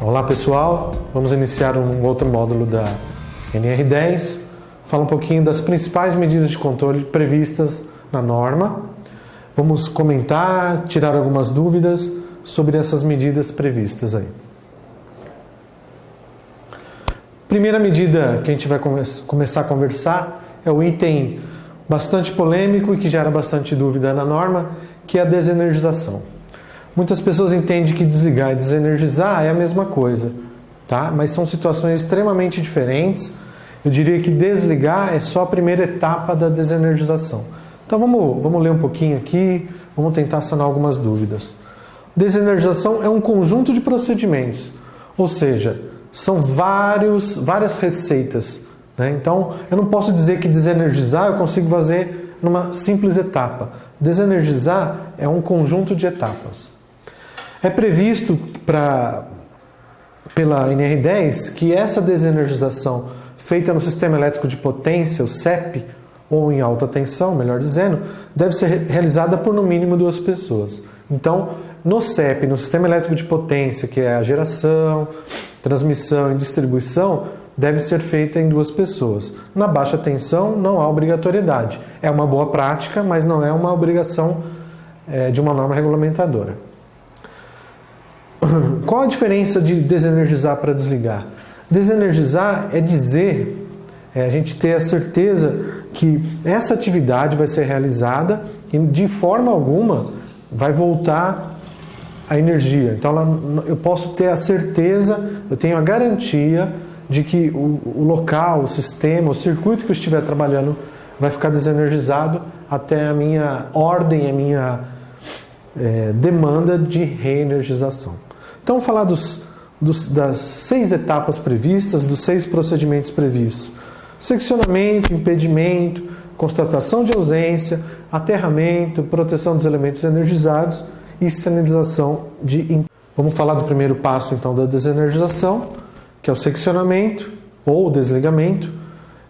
Olá pessoal, vamos iniciar um outro módulo da NR10. Fala um pouquinho das principais medidas de controle previstas na norma. Vamos comentar, tirar algumas dúvidas sobre essas medidas previstas aí. Primeira medida que a gente vai começar a conversar é o item bastante polêmico e que gera bastante dúvida na norma, que é a desenergização. Muitas pessoas entendem que desligar e desenergizar é a mesma coisa, tá? Mas são situações extremamente diferentes. Eu diria que desligar é só a primeira etapa da desenergização. Então vamos ler um pouquinho aqui, vamos tentar sanar algumas dúvidas. Desenergização é um conjunto de procedimentos, ou seja, são várias receitas, né? Então eu não posso dizer que desenergizar eu consigo fazer numa simples etapa. Desenergizar é um conjunto de etapas. É previsto pela NR10 que essa desenergização feita no sistema elétrico de potência, o CEP, ou em alta tensão, melhor dizendo, deve ser realizada por no mínimo 2 pessoas. Então, no CEP, no sistema elétrico de potência, que é a geração, transmissão e distribuição, deve ser feita em 2 pessoas. Na baixa tensão não há obrigatoriedade. É uma boa prática, mas não é uma obrigação de uma norma regulamentadora. Qual a diferença de desenergizar para desligar? Desenergizar é dizer, a gente ter a certeza que essa atividade vai ser realizada e de forma alguma vai voltar a energia. Então eu posso ter a certeza, eu tenho a garantia de que o local, o sistema, o circuito que eu estiver trabalhando vai ficar desenergizado até a minha ordem, a minha demanda de reenergização. Então, vamos falar das 6 etapas previstas, dos 6 procedimentos previstos. Seccionamento, impedimento, constatação de ausência, aterramento, proteção dos elementos energizados e sinalização de... Vamos falar do primeiro passo, então, da desenergização, que é o seccionamento ou desligamento.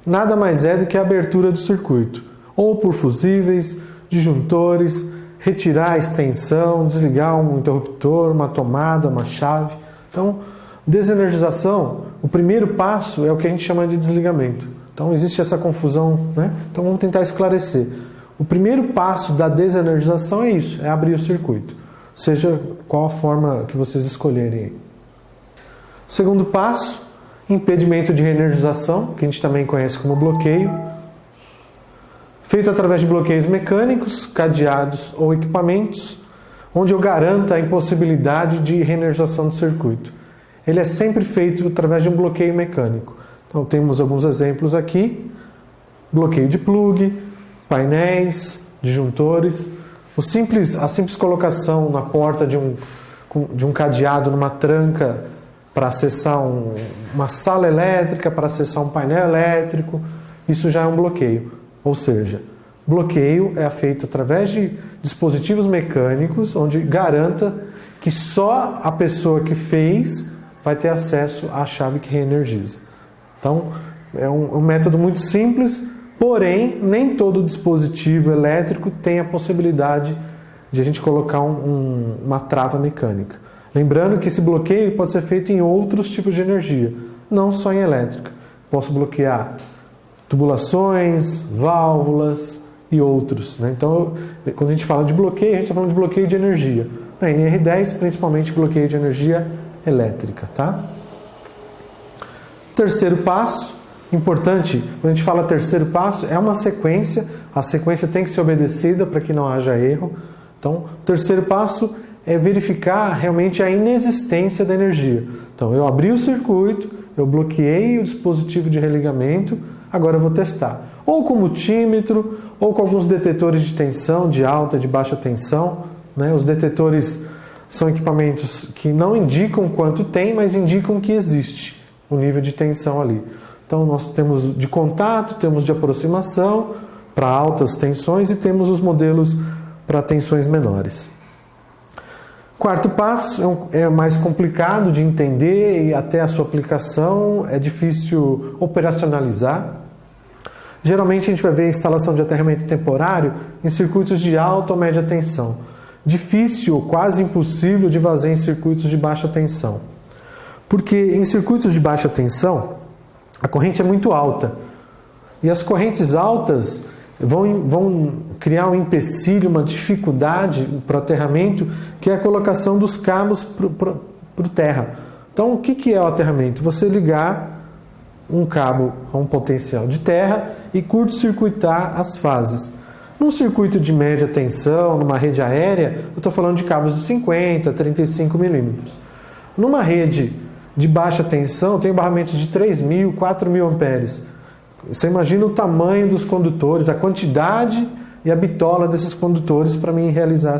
Nada mais é do que a abertura do circuito, ou por fusíveis, disjuntores, retirar a extensão, desligar um interruptor, uma tomada, uma chave. Então, desenergização, o primeiro passo é o que a gente chama de desligamento. Então, existe essa confusão, né? Então, vamos tentar esclarecer. O primeiro passo da desenergização é isso, é abrir o circuito, seja qual a forma que vocês escolherem. Segundo passo, impedimento de reenergização, que a gente também conhece como bloqueio, feito através de bloqueios mecânicos, cadeados ou equipamentos, onde eu garanto a impossibilidade de reenergização do circuito. Ele é sempre feito através de um bloqueio mecânico. Então temos alguns exemplos aqui: bloqueio de plug, painéis, disjuntores, a simples colocação na porta de um cadeado numa tranca para acessar uma sala elétrica, para acessar um painel elétrico, isso já é um bloqueio. Ou seja, bloqueio é feito através de dispositivos mecânicos, onde garanta que só a pessoa que fez vai ter acesso à chave que reenergiza. Então, é um método muito simples, porém, nem todo dispositivo elétrico tem a possibilidade de a gente colocar uma trava mecânica. Lembrando que esse bloqueio pode ser feito em outros tipos de energia, não só em elétrica. Posso bloquear tubulações, válvulas e outros, né? Então, quando a gente fala de bloqueio, a gente está falando de bloqueio de energia. Na NR10, principalmente bloqueio de energia elétrica, tá? Terceiro passo, importante, quando a gente fala terceiro passo, é uma sequência, a sequência tem que ser obedecida para que não haja erro. Então, o terceiro passo é verificar realmente a inexistência da energia. Então, eu abri o circuito, eu bloqueei o dispositivo de religamento, agora eu vou testar. Ou com multímetro, ou com alguns detetores de tensão, de alta, de baixa tensão, né? Os detetores são equipamentos que não indicam quanto tem, mas indicam que existe o nível de tensão ali. Então nós temos de contato, temos de aproximação para altas tensões e temos os modelos para tensões menores. Quarto passo é mais complicado de entender e até a sua aplicação é difícil operacionalizar. Geralmente a gente vai ver a instalação de aterramento temporário em circuitos de alta ou média tensão. Difícil ou quase impossível de fazer em circuitos de baixa tensão. Porque em circuitos de baixa tensão, a corrente é muito alta. E as correntes altas vão criar um empecilho, uma dificuldade para o aterramento, que é a colocação dos cabos para o terra. Então, o que é o aterramento? Você ligar um cabo a um potencial de terra e curto-circuitar as fases. Num circuito de média tensão, numa rede aérea, eu estou falando de cabos de 50, 35 milímetros. Numa rede de baixa tensão, tem barramentos de 3.000, 4.000 amperes. Você imagina o tamanho dos condutores, a quantidade e a bitola desses condutores para mim realizar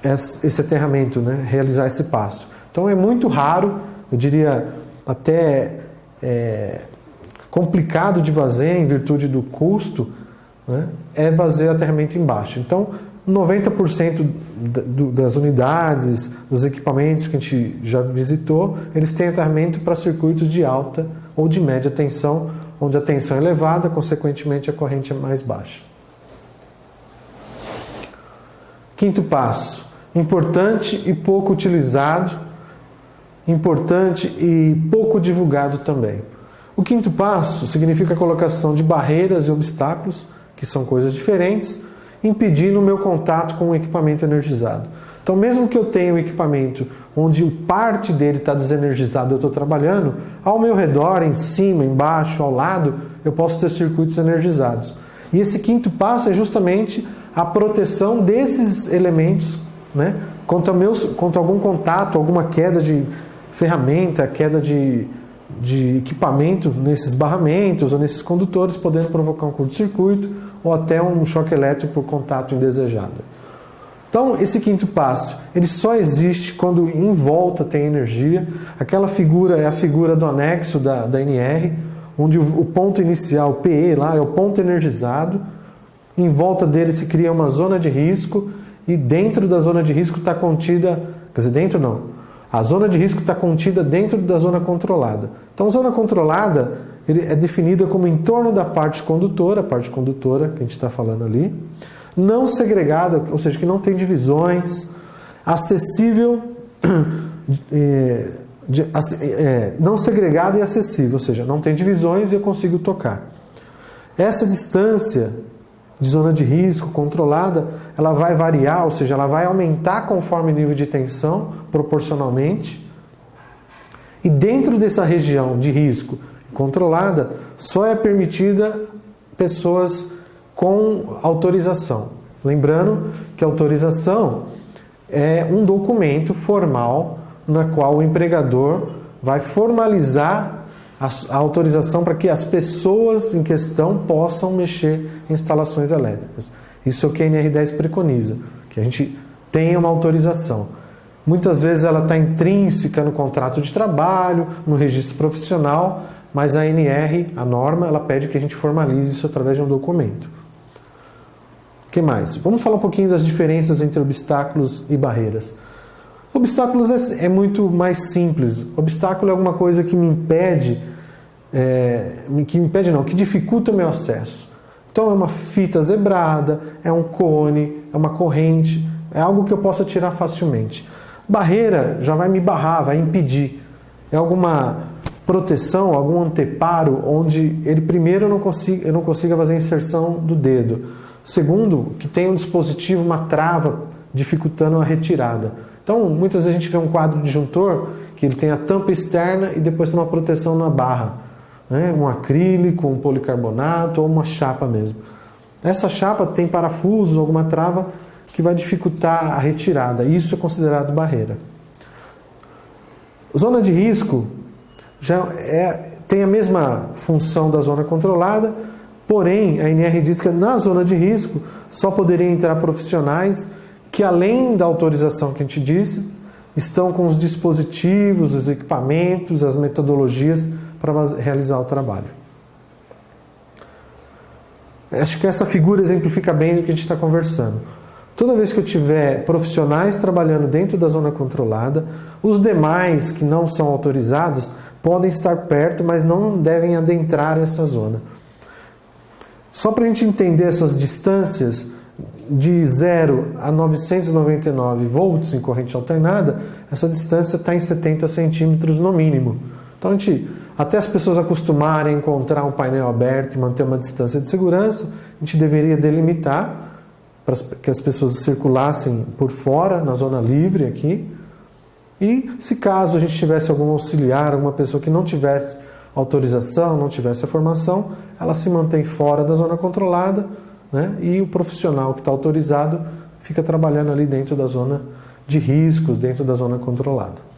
esse aterramento, né? Realizar esse passo. Então é muito raro, eu diria até complicado de fazer em virtude do custo, né? É fazer aterramento embaixo. Então 90% das unidades, dos equipamentos que a gente já visitou, eles têm aterramento para circuitos de alta ou de média tensão, onde a tensão é elevada, consequentemente a corrente é mais baixa. Quinto passo, importante e pouco utilizado, importante e pouco divulgado também. O quinto passo significa a colocação de barreiras e obstáculos, que são coisas diferentes, impedindo o meu contato com o equipamento energizado. Então, mesmo que eu tenha um equipamento onde parte dele está desenergizado, eu estou trabalhando, ao meu redor, em cima, embaixo, ao lado, eu posso ter circuitos energizados. E esse quinto passo é justamente a proteção desses elementos, né, contra algum contato, alguma queda de ferramenta, queda de equipamento nesses barramentos ou nesses condutores, podendo provocar um curto-circuito ou até um choque elétrico por contato indesejado. Então, esse quinto passo, ele só existe quando em volta tem energia. Aquela figura é a figura do anexo da NR, onde o ponto inicial, PE, lá é o ponto energizado. Em volta dele se cria uma zona de risco e dentro da zona de risco está contida... Quer dizer, dentro não. A zona de risco está contida dentro da zona controlada. Então, a zona controlada é definida como em torno da parte condutora, a parte condutora que a gente está falando ali, não segregada, ou seja, que não tem divisões, acessível, não segregada e acessível, ou seja, não tem divisões e eu consigo tocar. Essa distância de zona de risco controlada, ela vai variar, ou seja, ela vai aumentar conforme o nível de tensão, proporcionalmente, e dentro dessa região de risco controlada, só é permitida pessoas com autorização. Lembrando que a autorização é um documento formal na qual o empregador vai formalizar a autorização para que as pessoas em questão possam mexer em instalações elétricas. Isso é o que a NR10 preconiza, que a gente tenha uma autorização. Muitas vezes ela está intrínseca no contrato de trabalho, no registro profissional, mas a NR, a norma, ela pede que a gente formalize isso através de um documento. O que mais? Vamos falar um pouquinho das diferenças entre obstáculos e barreiras. Obstáculos é muito mais simples. Obstáculo é alguma coisa que me impede, que dificulta o meu acesso. Então é uma fita zebrada, é um cone, é uma corrente, é algo que eu possa tirar facilmente. Barreira já vai me barrar, vai impedir. É alguma proteção, algum anteparo, onde ele primeiro eu não consiga fazer a inserção do dedo. Segundo, que tem um dispositivo, uma trava, dificultando a retirada. Então, muitas vezes a gente vê um quadro disjuntor que ele tem a tampa externa e depois tem uma proteção na barra, né? Um acrílico, um policarbonato ou uma chapa mesmo. Essa chapa tem parafusos, alguma trava que vai dificultar a retirada. Isso é considerado barreira. Zona de risco tem a mesma função da zona controlada, porém a NR diz que na zona de risco só poderiam entrar profissionais que, além da autorização que a gente disse, estão com os dispositivos, os equipamentos, as metodologias para realizar o trabalho. Acho que essa figura exemplifica bem o que a gente está conversando. Toda vez que eu tiver profissionais trabalhando dentro da zona controlada, os demais que não são autorizados podem estar perto, mas não devem adentrar essa zona. Só para a gente entender essas distâncias, de 0 a 999 volts em corrente alternada, essa distância está em 70 centímetros no mínimo. Então, até as pessoas acostumarem a encontrar um painel aberto e manter uma distância de segurança, a gente deveria delimitar para que as pessoas circulassem por fora, na zona livre aqui. E se caso a gente tivesse algum auxiliar, alguma pessoa que não tivesse autorização, não tivesse a formação, ela se mantém fora da zona controlada, né? E o profissional que está autorizado fica trabalhando ali dentro da zona de riscos, dentro da zona controlada.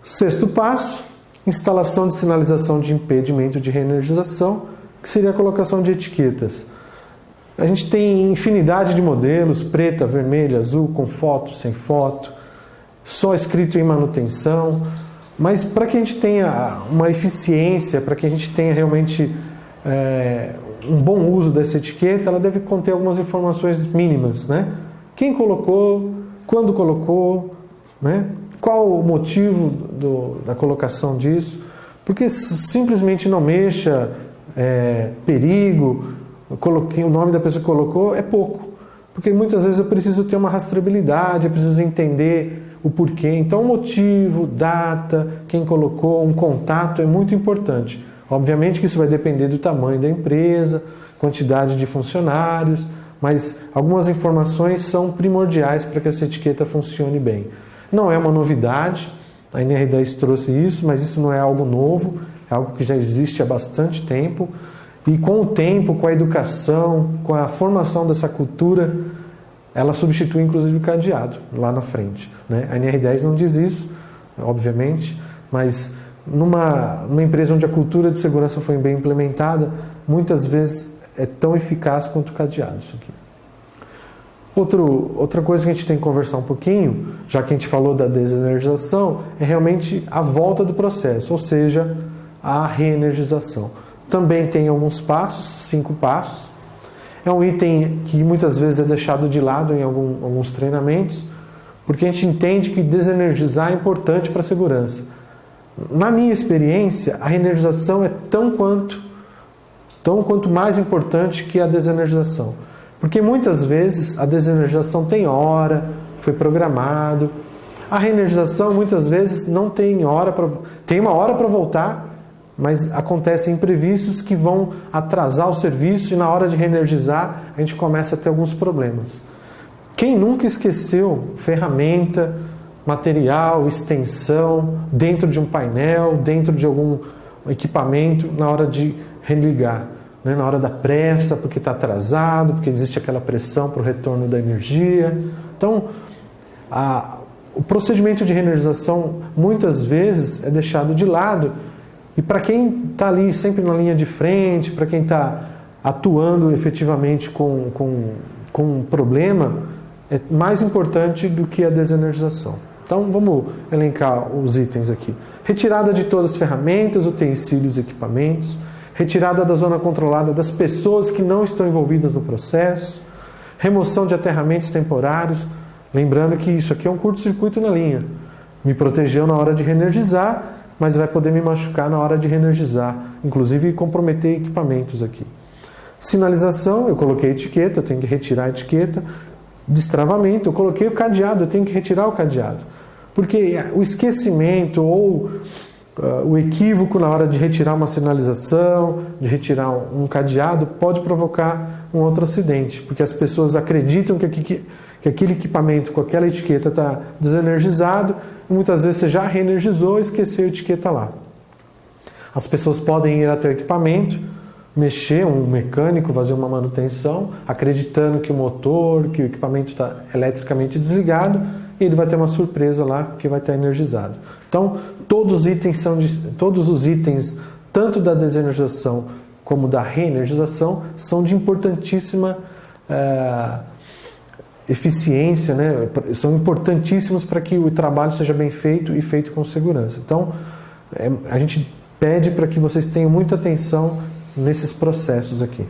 Sexto passo, instalação de sinalização de impedimento de reenergização, que seria a colocação de etiquetas. A gente tem infinidade de modelos, preta, vermelha, azul, com foto, sem foto, só escrito em manutenção, mas para que a gente tenha uma eficiência, para que a gente tenha realmente um bom uso dessa etiqueta, ela deve conter algumas informações mínimas, né? Quem colocou, quando colocou, né? Qual o motivo da colocação disso? Porque simplesmente não mexa, perigo, coloquei o nome da pessoa que colocou, é pouco. Porque muitas vezes eu preciso ter uma rastreabilidade, eu preciso entender o porquê. Então, o motivo, data, quem colocou, um contato é muito importante. Obviamente que isso vai depender do tamanho da empresa, quantidade de funcionários, mas algumas informações são primordiais para que essa etiqueta funcione bem. Não é uma novidade, a NR10 trouxe isso, mas isso não é algo novo, é algo que já existe há bastante tempo. E com o tempo, com a educação, com a formação dessa cultura, ela substitui inclusive o cadeado lá na frente, né? A NR10 não diz isso, obviamente, mas numa empresa onde a cultura de segurança foi bem implementada, muitas vezes é tão eficaz quanto o cadeado isso aqui. Outra coisa que a gente tem que conversar um pouquinho, já que a gente falou da desenergização, é realmente a volta do processo, ou seja, a reenergização. Também tem alguns passos, 5 passos. É um item que muitas vezes é deixado de lado em alguns treinamentos, porque a gente entende que desenergizar é importante para a segurança. Na minha experiência, a reenergização é tão quanto mais importante que a desenergização. Porque muitas vezes a desenergização tem hora, foi programado. A reenergização muitas vezes não tem hora tem uma hora para voltar, mas acontecem imprevistos que vão atrasar o serviço e na hora de reenergizar a gente começa a ter alguns problemas. Quem nunca esqueceu ferramenta, material, extensão dentro de um painel, dentro de algum equipamento na hora de religar, né? Na hora da pressa, porque está atrasado, porque existe aquela pressão para o retorno da energia. Então, o procedimento de reenergização muitas vezes é deixado de lado. E para quem está ali sempre na linha de frente, para quem está atuando efetivamente com um problema, é mais importante do que a desenergização. Então vamos elencar os itens aqui. Retirada de todas as ferramentas, utensílios e equipamentos. Retirada da zona controlada das pessoas que não estão envolvidas no processo. Remoção de aterramentos temporários. Lembrando que isso aqui é um curto-circuito na linha. Me protegeu na hora de reenergizar, mas vai poder me machucar na hora de reenergizar, inclusive comprometer equipamentos aqui. Sinalização, eu coloquei etiqueta, eu tenho que retirar a etiqueta. Destravamento, eu coloquei o cadeado, eu tenho que retirar o cadeado. Porque o esquecimento ou o equívoco na hora de retirar uma sinalização, de retirar um cadeado, pode provocar um outro acidente, porque as pessoas acreditam que aquele equipamento com aquela etiqueta está desenergizado, e muitas vezes você já reenergizou e esqueceu a etiqueta lá. As pessoas podem ir até o equipamento, mexer, um mecânico fazer uma manutenção, acreditando que o motor, que o equipamento está eletricamente desligado, e ele vai ter uma surpresa lá, porque vai estar energizado. Então, todos os itens, tanto da desenergização como da reenergização, são de importantíssima eficiência, né? São importantíssimos para que o trabalho seja bem feito e feito com segurança. Então, a gente pede para que vocês tenham muita atenção nesses processos aqui.